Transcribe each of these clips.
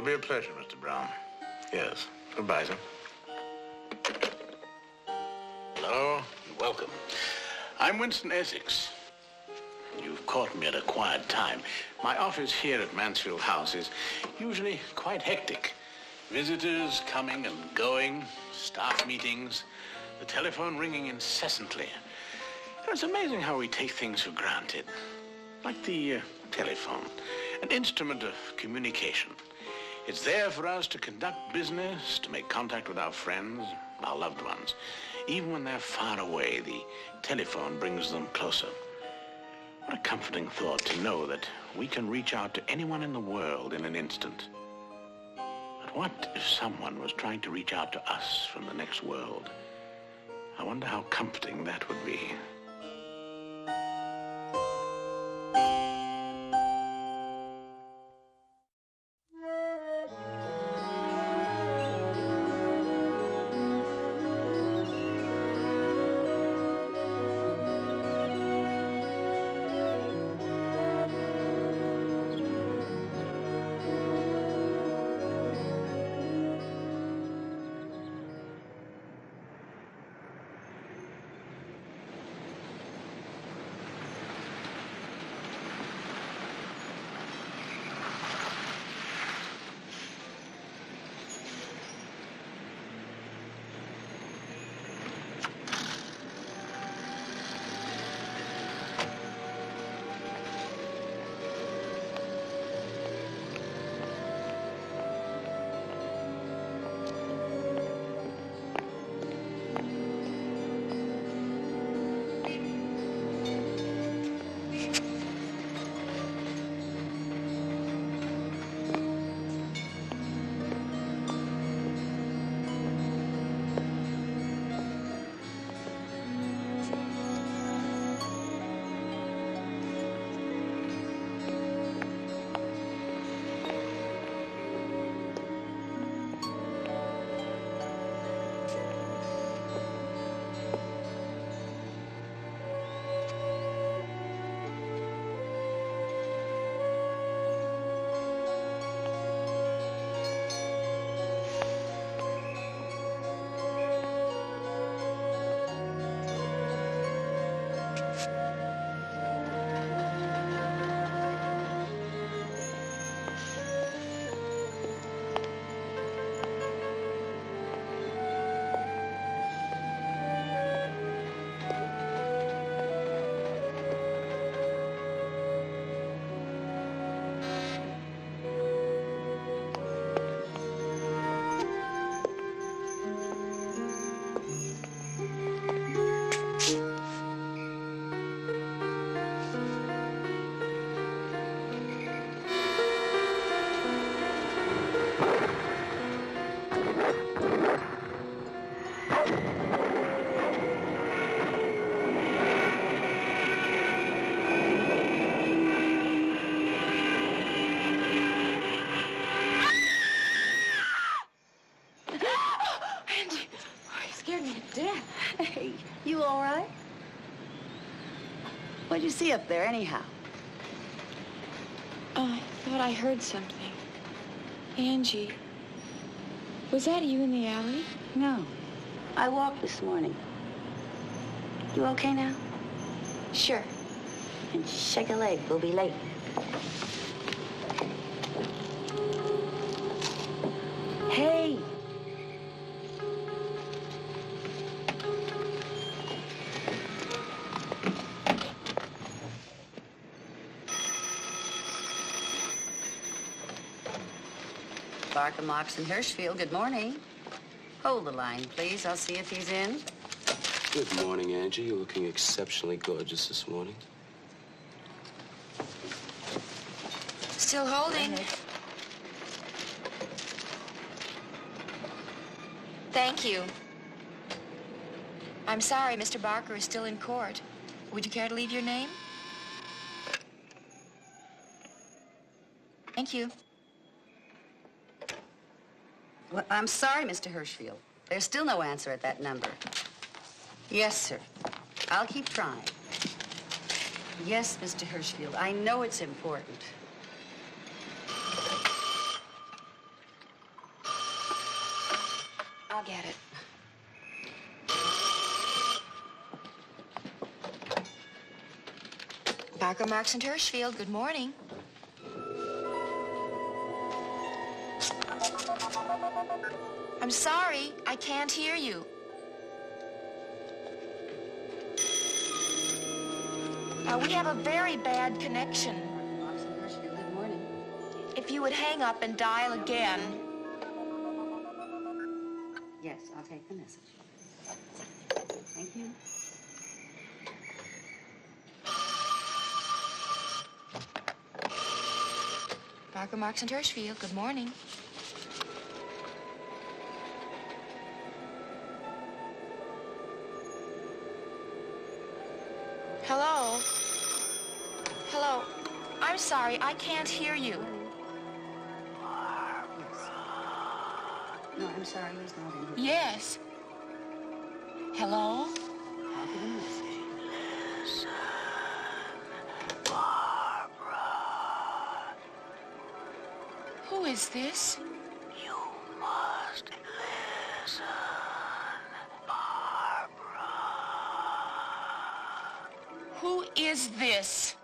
It'll be a pleasure, Mr. Brown. Yes. Goodbye, sir. Hello. You're welcome. I'm Winston Essex. You've caught me at a quiet time. My office here at Mansfield House is usually quite hectic. Visitors coming and going, staff meetings, the telephone ringing incessantly. It's amazing how we take things for granted. Like the telephone, an instrument of communication. It's there for us to conduct business, to make contact with our friends, our loved ones. Even when they're far away, the telephone brings them closer. What a comforting thought to know that we can reach out to anyone in the world in an instant. But what if someone was trying to reach out to us from the next world? I wonder how comforting that would be. What'd you see up there, anyhow? I thought I heard something. Angie, was that you in the alley? No. I walked this morning. You okay now? Sure. And shake a leg. We'll be late. Hey! Barker, Mox, and Hirschfield, good morning. Hold the line, please. I'll see if he's in. Good morning, Angie. You're looking exceptionally gorgeous this morning. Still holding. Thank you. I'm sorry, Mr. Barker is still in court. Would you care to leave your name? Thank you. Well, I'm sorry, Mr. Hirschfield. There's still no answer at that number. Yes, sir. I'll keep trying. Yes, Mr. Hirschfield, I know it's important. I'll get it. Parker, Marks, and Hirschfield, good morning. I'm sorry, I can't hear you. We have a very bad connection. Marks and Hirschfield, good morning. If you would hang up and dial again. Yes, I'll take the message. Thank you. Parker, Marks, and Hirschfield, good morning. Hello? Hello? I'm sorry, I can't hear you. No, I'm sorry, he's not in here. Yes. Hello? I'll give him a message. Who is this? You must listen, Barbara. Who is this?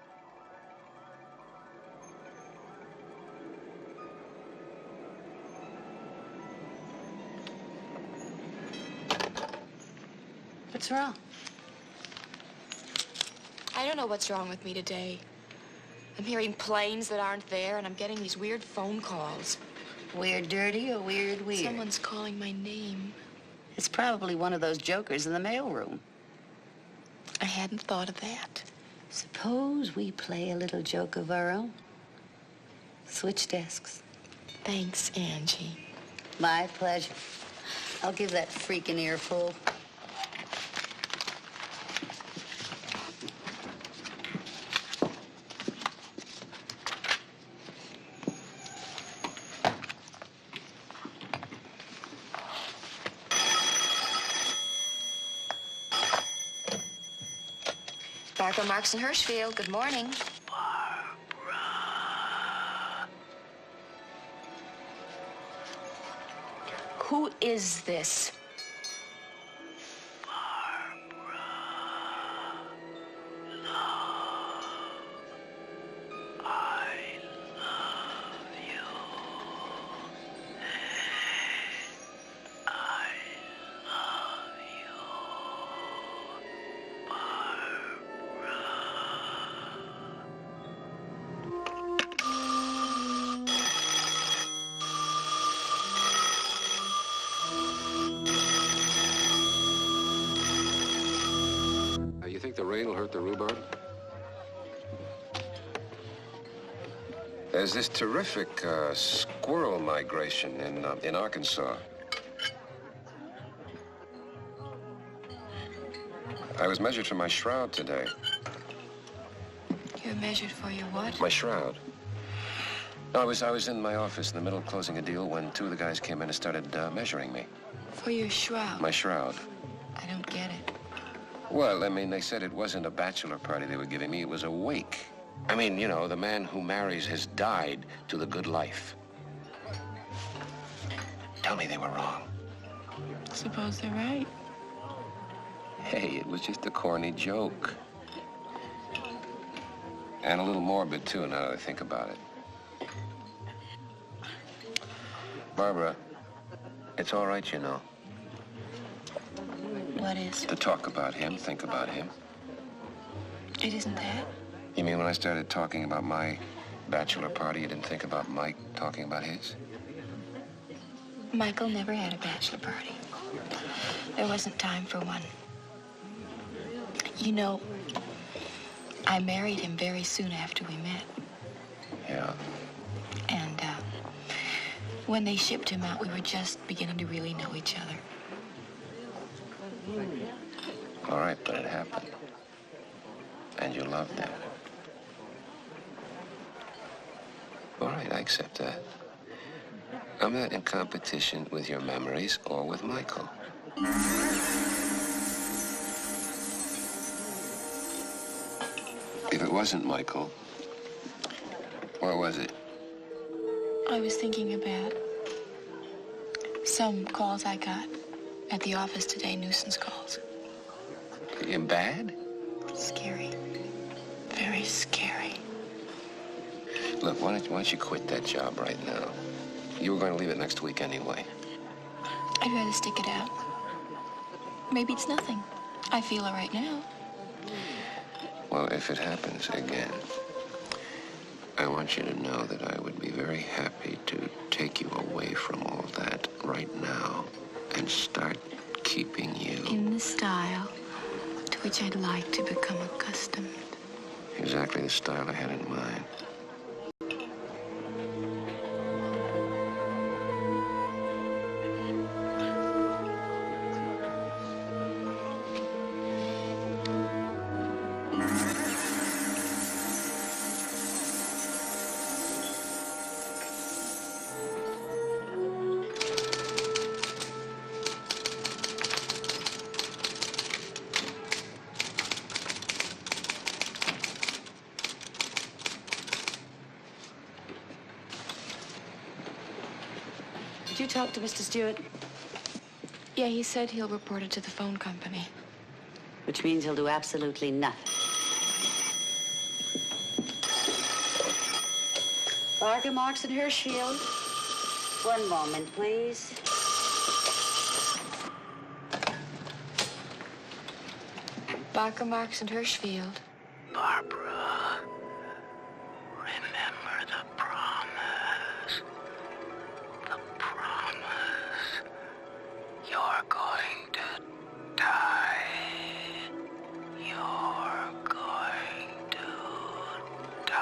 What's wrong? I don't know what's wrong with me today. I'm hearing planes that aren't there, and I'm getting these weird phone calls. Weird dirty or weird weird? Someone's calling my name. It's probably one of those jokers in the mailroom. I hadn't thought of that. Suppose we play a little joke of our own. Switch desks. Thanks, Angie. My pleasure. I'll give that freak an earful. Parker, Marks, and Hirschfield, good morning. Barbara. Who is this? Barbara. Love. I love you. I love you. You think the rain will hurt the rhubarb? There's this terrific squirrel migration in Arkansas. I was measured for my shroud today. You're measured for your what? My shroud. No, I was in my office in the middle of closing a deal when two of the guys came in and started measuring me. For your shroud. My shroud. I don't get it. Well, I mean, they said it wasn't a bachelor party they were giving me. It was a wake. I mean, you know, the man who marries has died to the good life. Tell me they were wrong. Suppose they're right. Hey, it was just a corny joke. And a little morbid, too, now that I think about it. Barbara, it's all right, you know, What is? to talk about him, think about him. It isn't that. You mean when I started talking about my bachelor party, you didn't think about Mike talking about his? Michael never had a bachelor party. There wasn't time for one. You know, I married him very soon after we met. Yeah. And when they shipped him out, we were just beginning to really know each other. All right, but it happened. And you loved him. All right, I accept that. I'm not in competition with your memories or with Michael. If it wasn't Michael, where was it? I was thinking about some calls I got At the office today, nuisance calls. You bad? Scary. Very scary. Look, why don't you quit that job right now? You were going to leave it next week anyway. I'd rather stick it out. Maybe it's nothing. I feel all right now. Well, if it happens again, I want you to know that I would be very happy to take you away from all that right now and start keeping you. In the style to which I'd like to become accustomed. Exactly the style I had in mind. Did you talk to Mr. Stewart? Yeah, he said he'll report it to the phone company. Which means he'll do absolutely nothing. Barker, Marks, and Hirschfield. One moment, please. Barker, Marks, and Hirschfield. Barbara, remember the promise. The promise. You're going to die. You're going to die.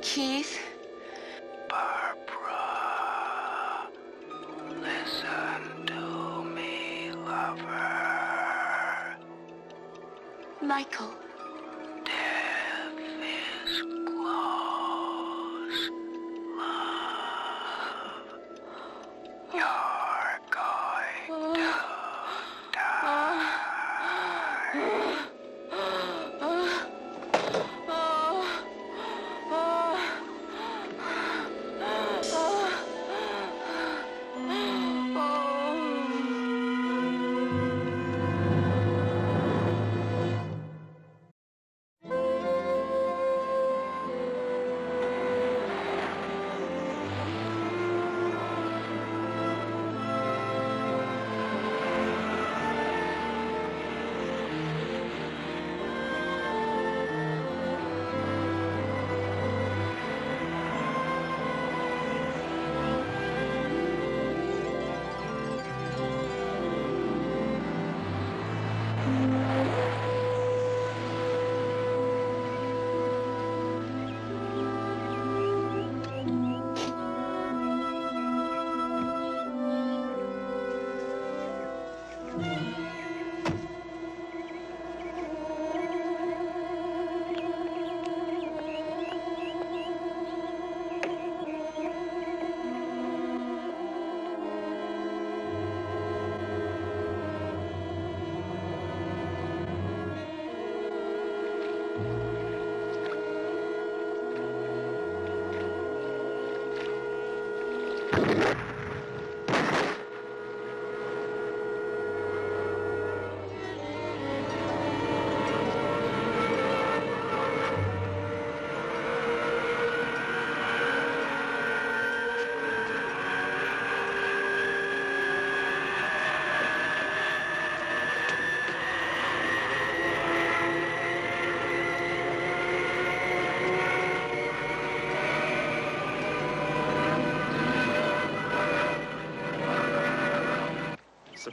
Keith? Barbara, listen to me, lover. Michael. Death is close, love. You're going to die.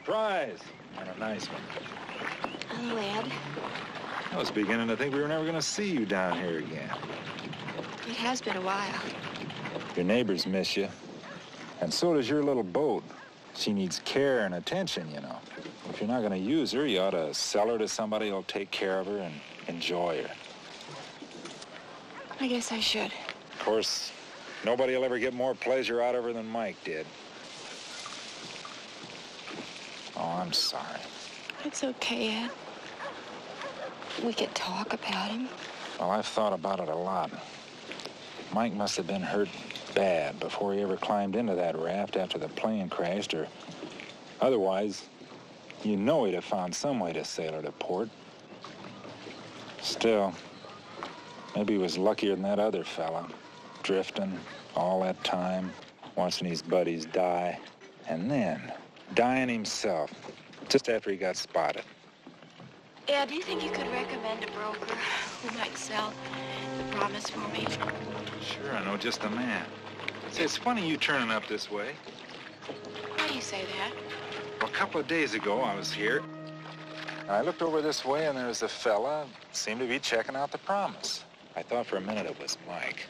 surprise. And a nice one. Hello, Ed. I was beginning to think we were never going to see you down here again. It has been a while. Your neighbors miss you. And so does your little boat. She needs care and attention, you know. If you're not going to use her, you ought to sell her to somebody who'll take care of her and enjoy her. I guess I should. Of course, nobody will ever get more pleasure out of her than Mike did. Oh, I'm sorry. It's okay, Ed. We could talk about him. Well, I've thought about it a lot. Mike must have been hurt bad before he ever climbed into that raft after the plane crashed, or otherwise, you know he'd have found some way to sail her to port. Still, maybe he was luckier than that other fella, drifting all that time, watching his buddies die, and then dying himself, just after he got spotted. Ed, do you think you could recommend a broker who might sell the Promise for me? Sure, I know just the man. Say, it's funny you turning up this way. Why do you say that? Well, a couple of days ago, I was here. I looked over this way, and there was a fella seemed to be checking out the Promise. I thought for a minute it was Mike.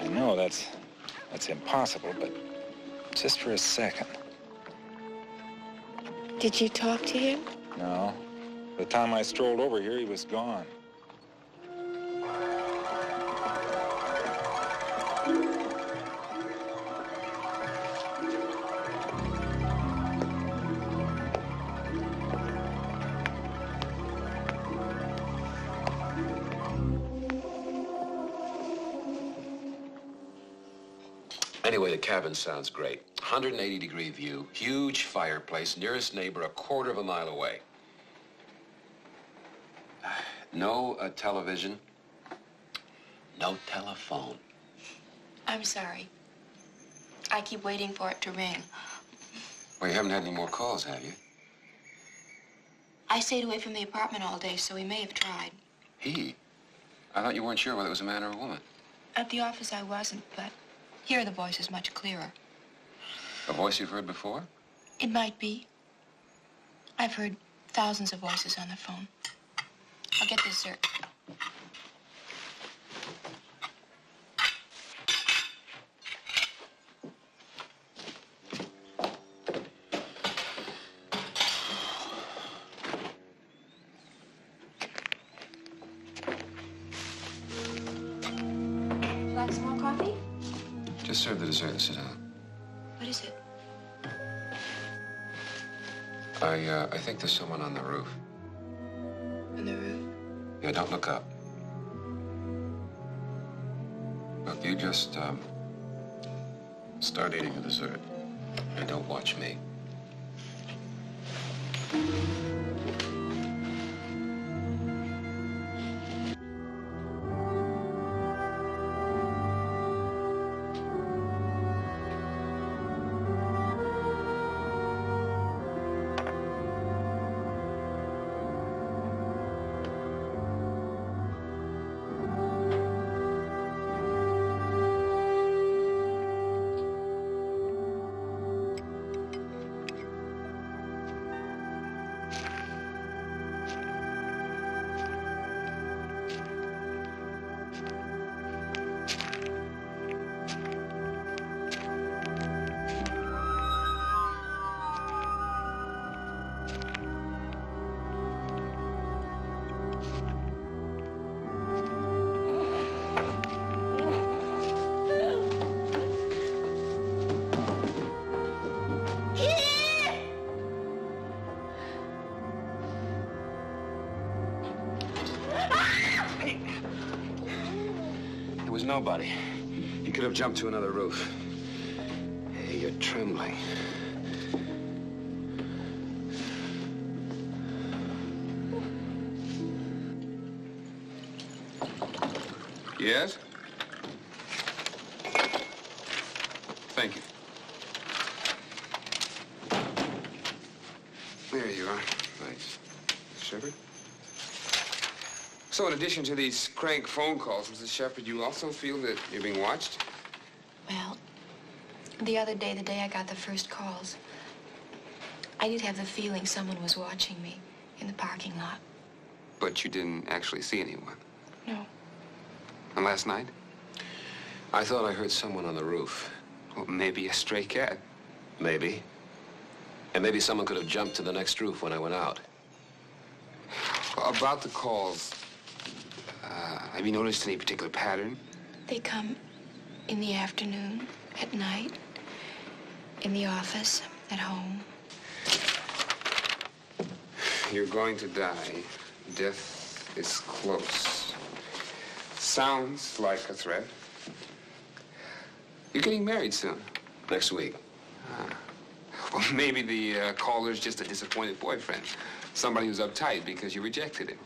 I know that's impossible, but just for a second. Did you talk to him? No. The time I strolled over here, he was gone. Anyway, the cabin sounds great. 180-degree view, huge fireplace, nearest neighbor a quarter of a mile away. No television, no telephone. I'm sorry. I keep waiting for it to ring. Well, you haven't had any more calls, have you? I stayed away from the apartment all day, so he may have tried. He? I thought you weren't sure whether it was a man or a woman. At the office, I wasn't, but here the voice is much clearer. A voice you've heard before? It might be. I've heard thousands of voices on the phone. I'll get this, sir. Would you like some more coffee? Just serve the dessert and sit down. What is it? I think there's someone on the roof. On the roof? Yeah, don't look up. Look, you just, start eating the dessert. And don't watch me. There was nobody. He could have jumped to another roof. Hey, you're trembling. Yes? Thank you. There you are. Thanks. Shepard? So in addition to these crank phone calls, Mrs. Shepard, you also feel that you're being watched? Well, the other day, the day I got the first calls, I did have the feeling someone was watching me in the parking lot. But you didn't actually see anyone. No. And last night? I thought I heard someone on the roof. Well, maybe a stray cat. Maybe. And maybe someone could have jumped to the next roof when I went out. Well, about the calls, have you noticed any particular pattern? They come in the afternoon, at night, in the office, at home. You're going to die. Death is close. Sounds like a threat. You're getting married soon. Next week. Well, maybe the caller's just a disappointed boyfriend. Somebody who's uptight because you rejected him.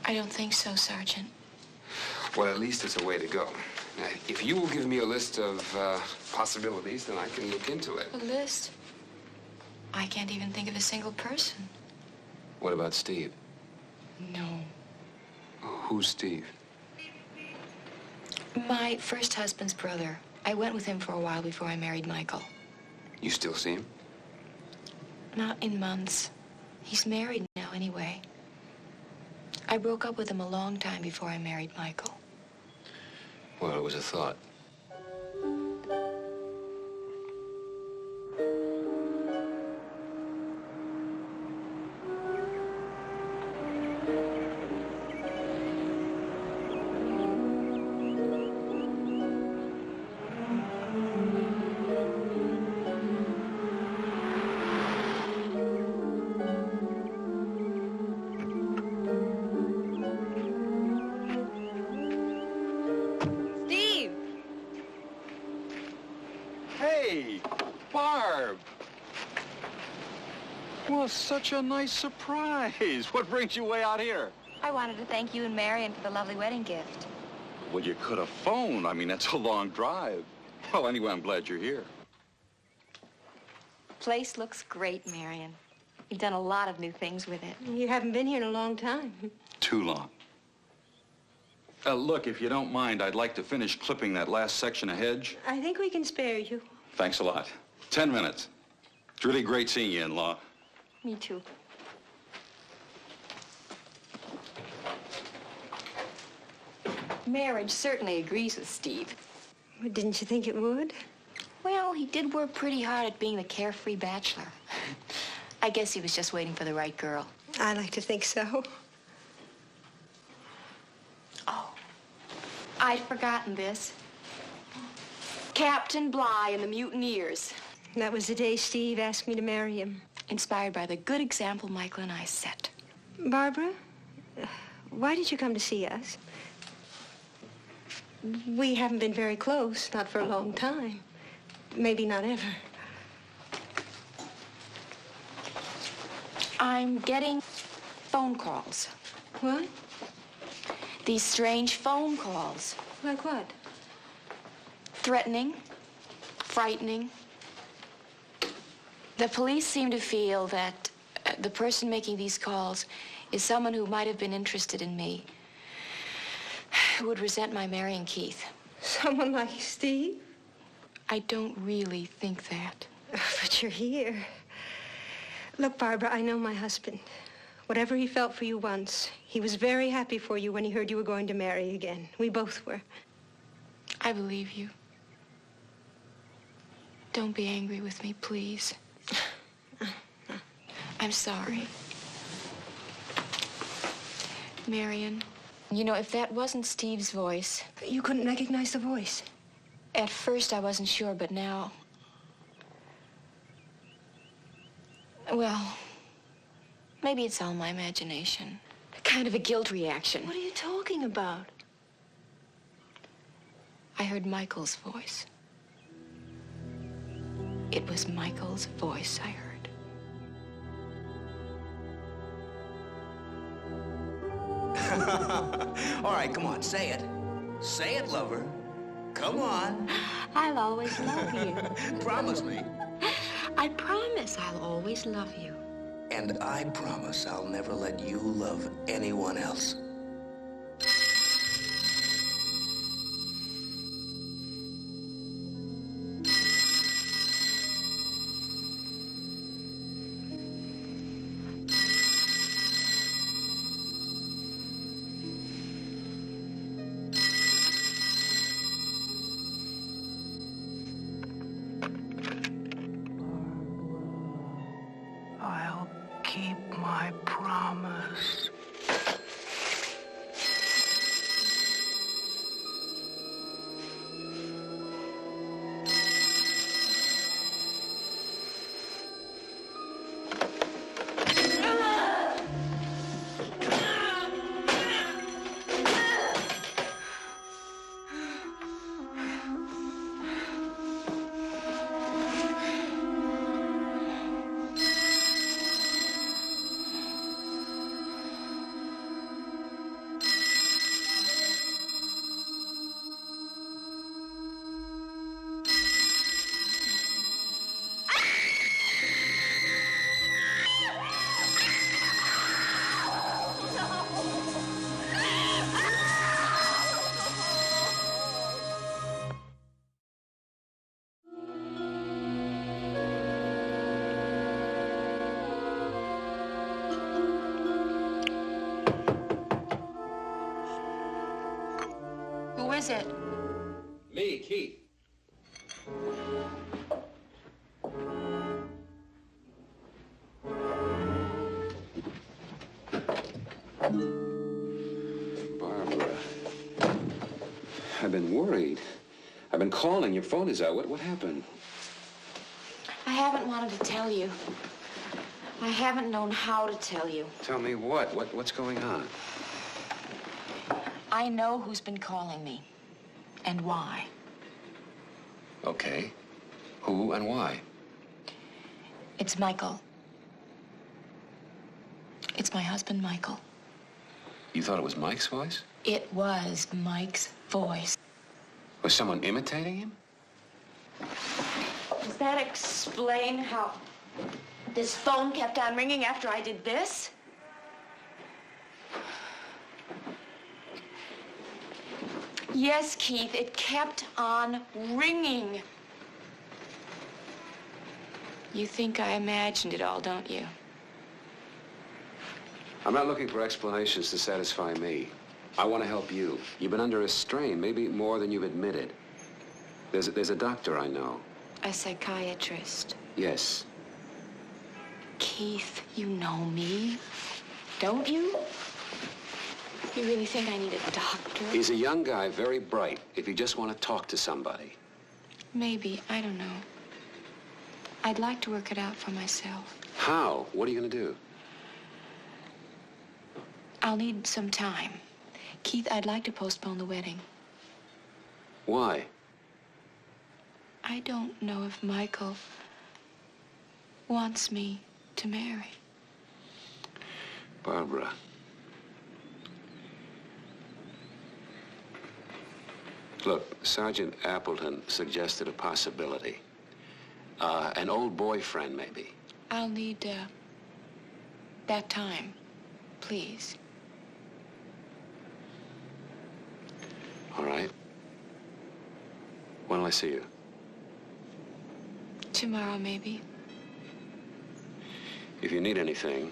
I don't think so, Sergeant. Well, at least it's a way to go. Now, if you will give me a list of possibilities, then I can look into it. A list? I can't even think of a single person. What about Steve? No. Who's Steve? My first husband's brother. I went with him for a while before I married Michael. You still see him? Not in months. He's married now anyway. I broke up with him a long time before I married Michael. Well, it was a thought. Hey, Barb. Well, such a nice surprise. What brings you way out here? I wanted to thank you and Marion for the lovely wedding gift. Well, you could have phoned. I mean, that's a long drive. Well, anyway, I'm glad you're here. Place looks great, Marion. You've done a lot of new things with it. You haven't been here in a long time. Too long. Look, if you don't mind, I'd like to finish clipping that last section of hedge. I think we can spare you. Thanks a lot. 10 minutes. It's really great seeing you, in-law. Me too. Marriage certainly agrees with Steve. Well, didn't you think it would? Well, he did work pretty hard at being the carefree bachelor. I guess he was just waiting for the right girl. I like to think so. Oh, I'd forgotten this. Captain Bligh and the Mutineers. That was the day Steve asked me to marry him. Inspired by the good example Michael and I set. Barbara, why did you come to see us? We haven't been very close, not for a long time. Maybe not ever. I'm getting phone calls. What? These strange phone calls. Like what? Threatening, frightening. The police seem to feel that the person making these calls is someone who might have been interested in me, who would resent my marrying Keith. Someone like Steve? I don't really think that. But you're here. Look, Barbara, I know my husband. Whatever he felt for you once, he was very happy for you when he heard you were going to marry again. We both were. I believe you. Don't be angry with me, please. I'm sorry. Marion, you know, if that wasn't Steve's voice... You couldn't recognize the voice? At first, I wasn't sure, but now... Well, maybe it's all my imagination. Kind of a guilt reaction. What are you talking about? I heard Michael's voice. It was Michael's voice I heard. All right, come on, say it. Say it, lover. Come on. I'll always love you. Promise me. I promise I'll always love you. And I promise I'll never let you love anyone else. keep my promise. Who is it? Me, Keith. Barbara. I've been worried. I've been calling. Your phone is out. What happened? I haven't wanted to tell you. I haven't known how to tell you. Tell me what? What's going on? I know who's been calling me and why. Okay. Who and why? It's Michael. It's my husband, Michael. You thought it was Mike's voice? It was Mike's voice. Was someone imitating him? Does that explain how this phone kept on ringing after I did this? Yes, Keith, it kept on ringing. You think I imagined it all, don't you? I'm not looking for explanations to satisfy me. I want to help you. You've been under a strain, maybe more than you've admitted. There's a doctor I know. A psychiatrist. Yes. Keith, you know me, don't you? You really think I need a doctor? He's a young guy, very bright, if you just want to talk to somebody. Maybe, I don't know. I'd like to work it out for myself. How? What are you going to do? I'll need some time. Keith, I'd like to postpone the wedding. Why? I don't know if Michael wants me to marry. Barbara. Look, Sergeant Appleton suggested a possibility. An old boyfriend, maybe. I'll need, that time, please. All right. When'll I see you? Tomorrow, maybe. If you need anything,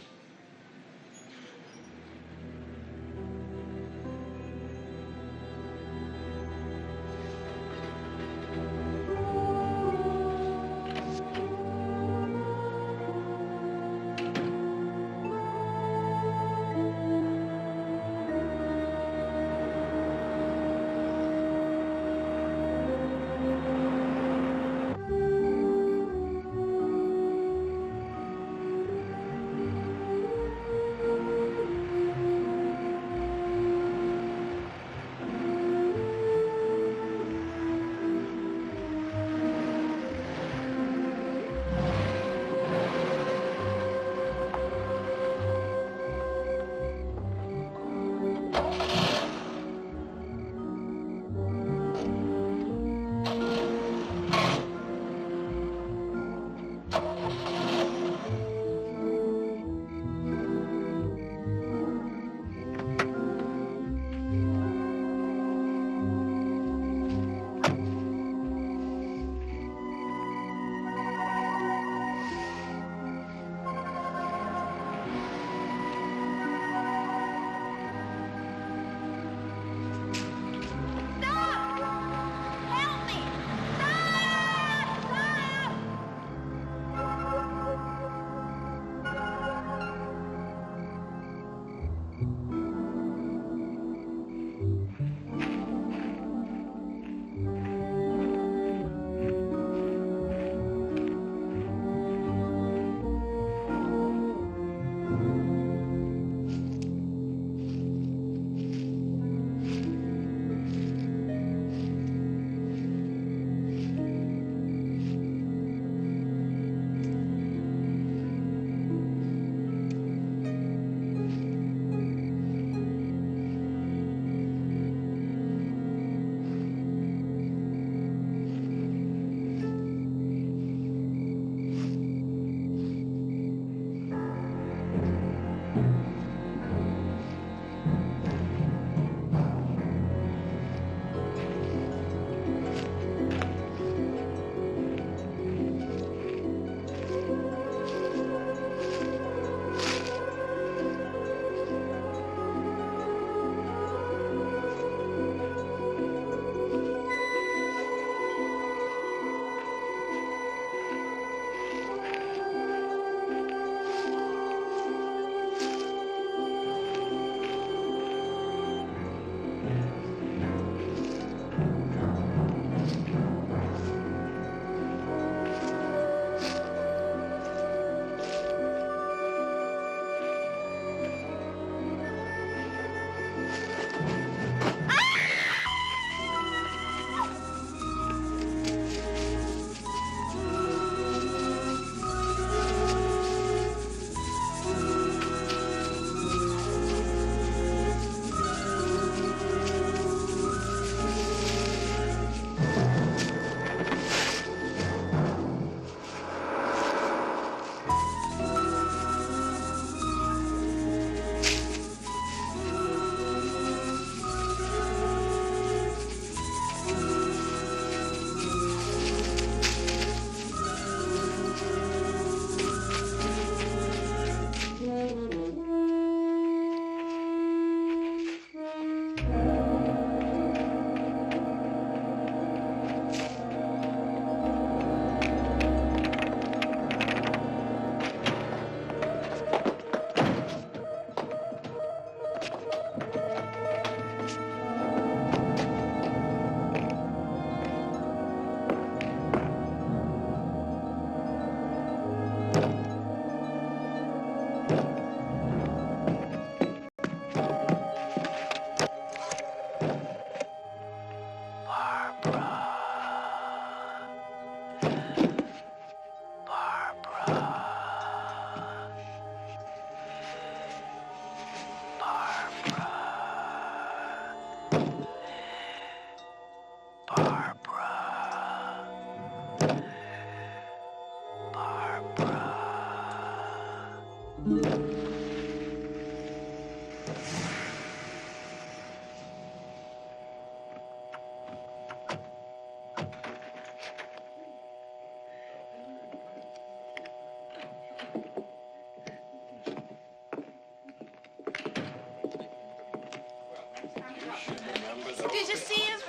Did you see him?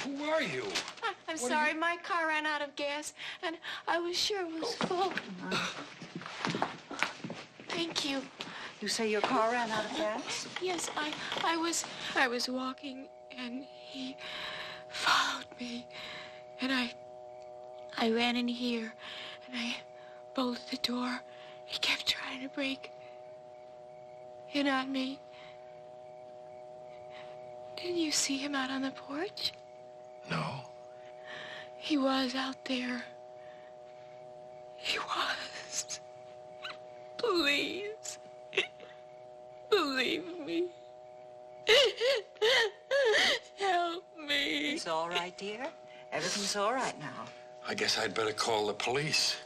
Who are you? I'm sorry, my car ran out of gas, and I was sure it was full. Thank you. You say your car ran out of gas? Yes, I was walking, and he followed me, and I ran in here, and I bolted the door. He kept trying to break in on me. Didn't you see him out on the porch? No. He was out there. He was. Please. Believe me. Help me. It's all right, dear. Everything's all right now. I guess I'd better call the police.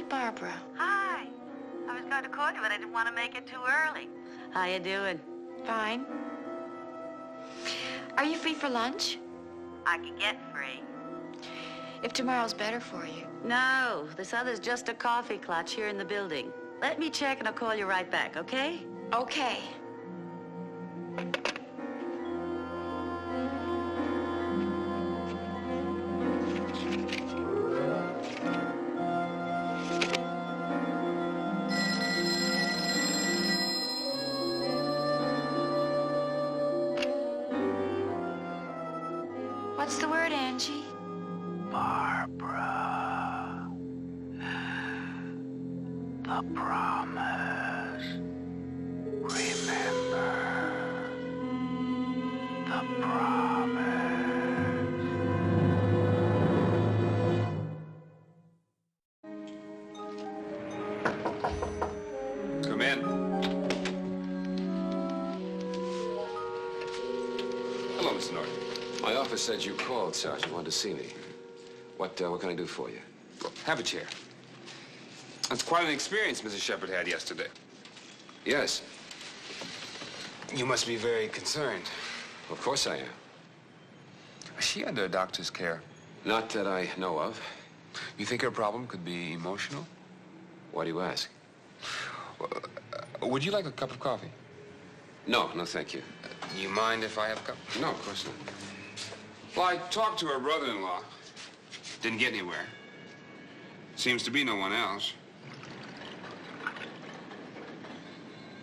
Barbara. Hi. I was going to call you, but I didn't want to make it too early. How you doing? Fine. Are you free for lunch? I can get free. If tomorrow's better for you. No, this other's just a coffee clutch here in the building. Let me check and I'll call you right back, okay? Okay. What's the word, Angie? Barbara. The promise. Remember. The promise. Come in. Hello, Mr. Norton. My office said you called, Sergeant. Wanted to see me. What can I do for you? Have a chair. That's quite an experience Mrs. Shepard had yesterday. Yes. You must be very concerned. Of course I am. Is she under a doctor's care? Not that I know of. You think her problem could be emotional? Why do you ask? Well, would you like a cup of coffee? No, thank you. Do you mind if I have a cup? No, of course not. Well, I talked to her brother-in-law. Didn't get anywhere. Seems to be no one else.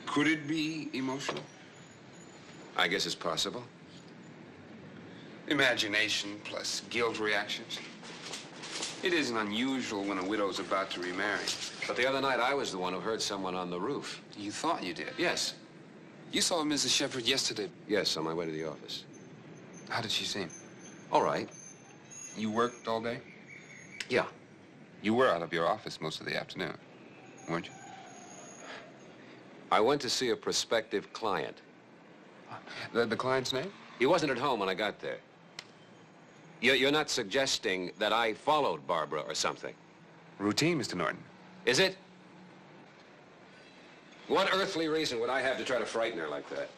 Could it be emotional? I guess it's possible. Imagination plus guilt reactions. It isn't unusual when a widow's about to remarry. But the other night, I was the one who heard someone on the roof. You thought you did? Yes. You saw Mrs. Shepard yesterday? Yes, on my way to the office. How did she seem? All right. You worked all day? Yeah. You were out of your office most of the afternoon, weren't you? I went to see a prospective client. The client's name? He wasn't at home when I got there. You're not suggesting that I followed Barbara or something? Routine, Mr. Norton. Is it? What earthly reason would I have to try to frighten her like that?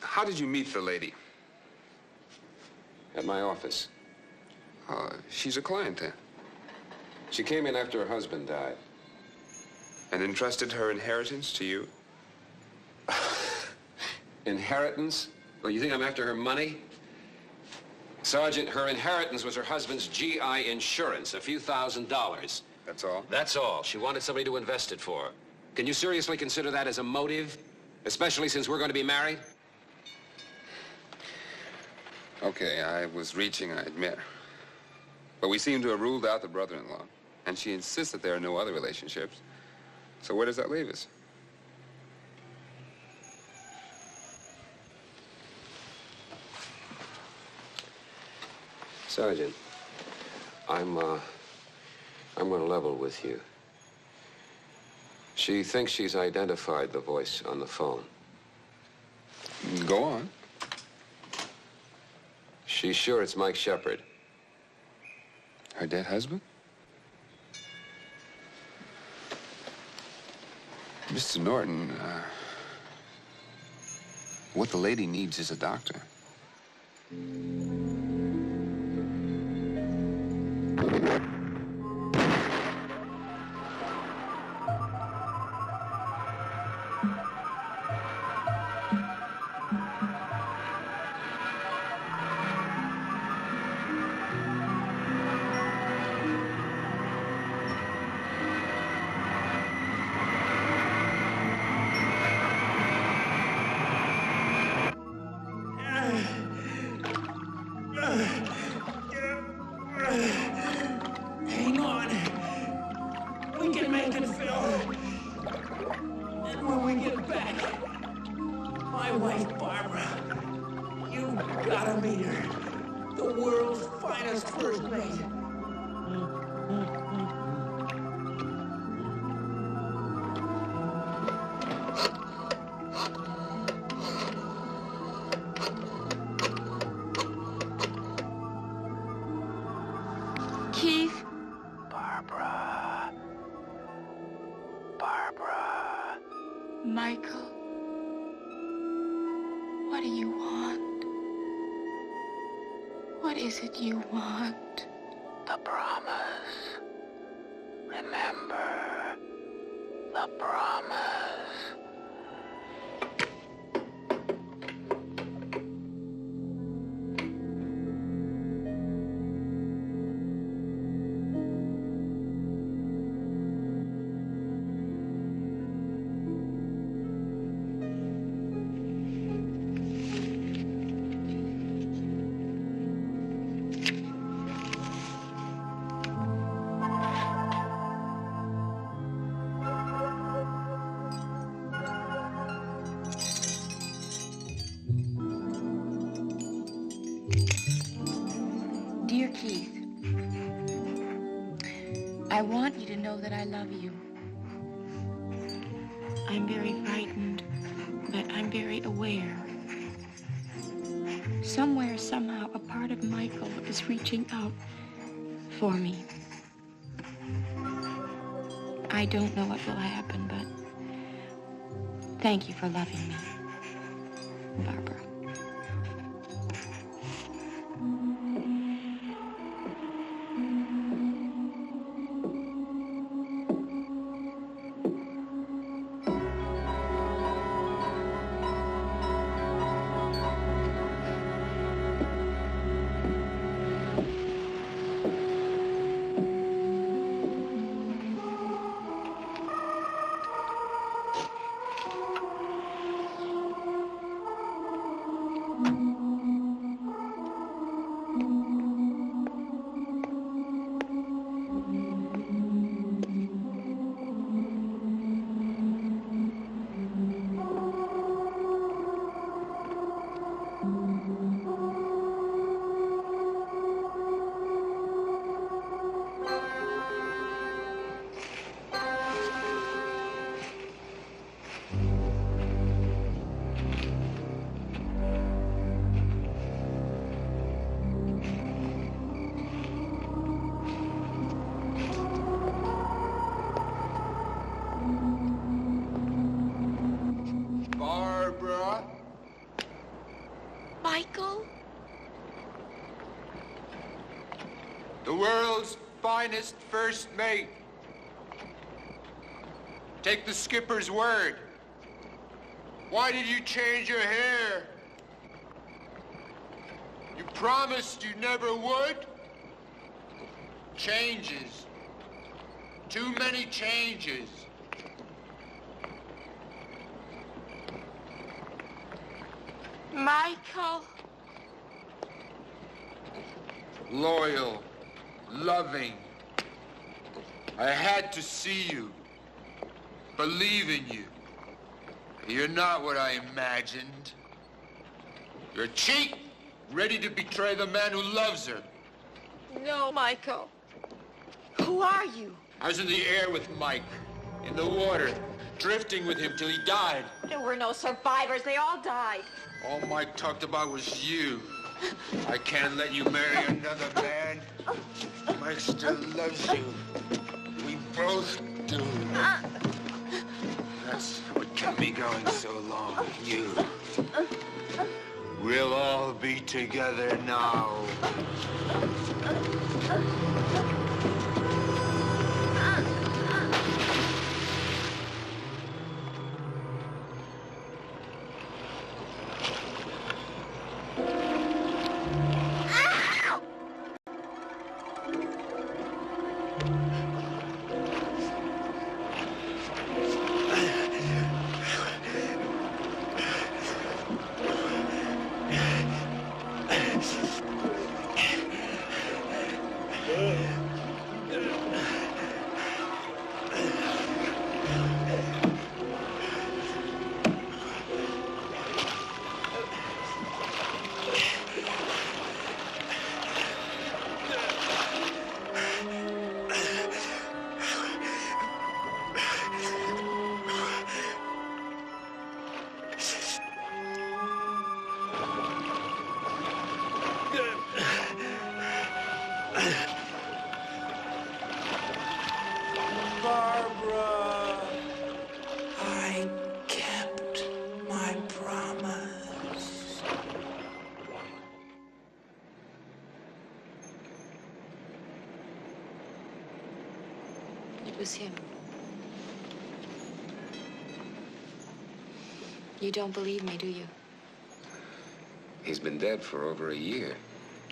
How did you meet the lady? At my office. She's a client, then? She came in after her husband died. And entrusted her inheritance to you? Inheritance? Well, you think I'm after her money? Sergeant, her inheritance was her husband's GI insurance, a few $1,000s. That's all? That's all. She wanted somebody to invest it for her. Can you seriously consider that as a motive? Especially since we're going to be married? Okay, I was reaching, I admit. But we seem to have ruled out the brother-in-law. And she insists that there are no other relationships. So where does that leave us? Sergeant, I'm going to level with you. She thinks she's identified the voice on the phone. Go on. She's sure it's Mike Shepard. Her dead husband? Mr. Norton, what the lady needs is a doctor. Hang on. We can make it, Phil. And when we get back, my wife, Barbara, you gotta meet her. The world's finest first mate. Keith? Barbara. Barbara. Michael? What do you want? What is it you want? The promise. Remember. The promise. Dear Keith, I want you to know that I love you. I'm very frightened, but I'm very aware. Somewhere, somehow, a part of Michael is reaching out for me. I don't know what will happen, but thank you for loving me, Barbara. Michael? The world's finest first mate. Take the skipper's word. Why did you change your hair? You promised you never would? Changes. Too many changes. Michael. Loyal. Loving. I had to see you. Believe in you. You're not what I imagined. You're a cheat, ready to betray the man who loves her. No, Michael. Who are you? I was in the air with Mike, in the water, drifting with him till he died. There were no survivors. They all died. All Mike talked about was you. I can't let you marry another man. Mike still loves you. We both do. That's what kept me going so long. You. We'll all be together now. Barbara, I kept my promise. It was him. You don't believe me, do you? He's been dead for over a year.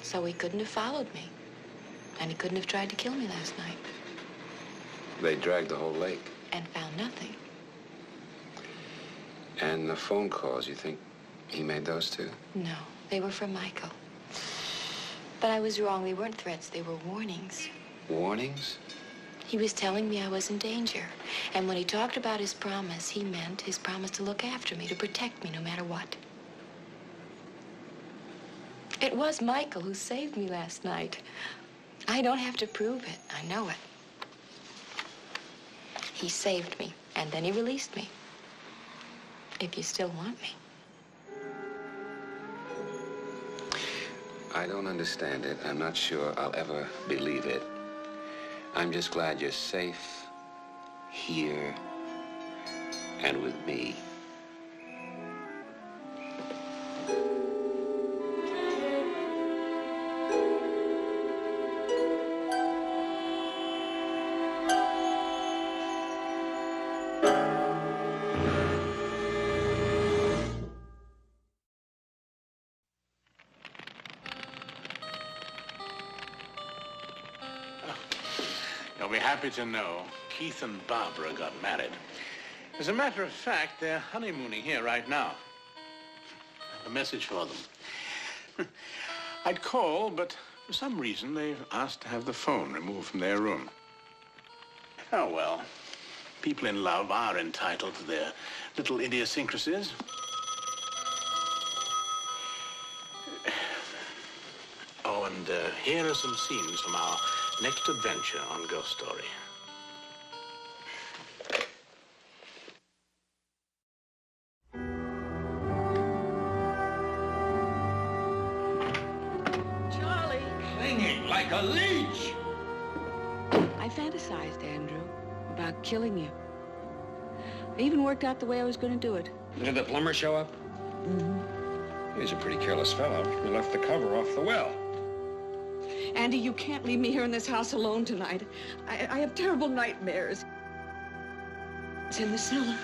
So he couldn't have followed me. And he couldn't have tried to kill me last night. They dragged the whole lake. And found nothing. And the phone calls, you think he made those too? No, they were from Michael. But I was wrong. They weren't threats. They were warnings. Warnings? He was telling me I was in danger. And when he talked about his promise, he meant his promise to look after me, to protect me no matter what. It was Michael who saved me last night. I don't have to prove it. I know it. He saved me, and then he released me. If you still want me. I don't understand it. I'm not sure I'll ever believe it. I'm just glad you're safe here and with me. You'll be happy to know Keith and Barbara got married. As a matter of fact, they're honeymooning here right now. A message for them. I'd call, but for some reason they've asked to have the phone removed from their room. Oh, well, people in love are entitled to their little idiosyncrasies. Oh, and here are some scenes from our next adventure on Ghost Story. Charlie! Clinging like a leech! I fantasized, Andrew, about killing you. I even worked out the way I was going to do it. Did the plumber show up? Mm-hmm. He's a pretty careless fellow. He left the cover off the well. Andy, you can't leave me here in this house alone tonight. I have terrible nightmares. It's in the cellar.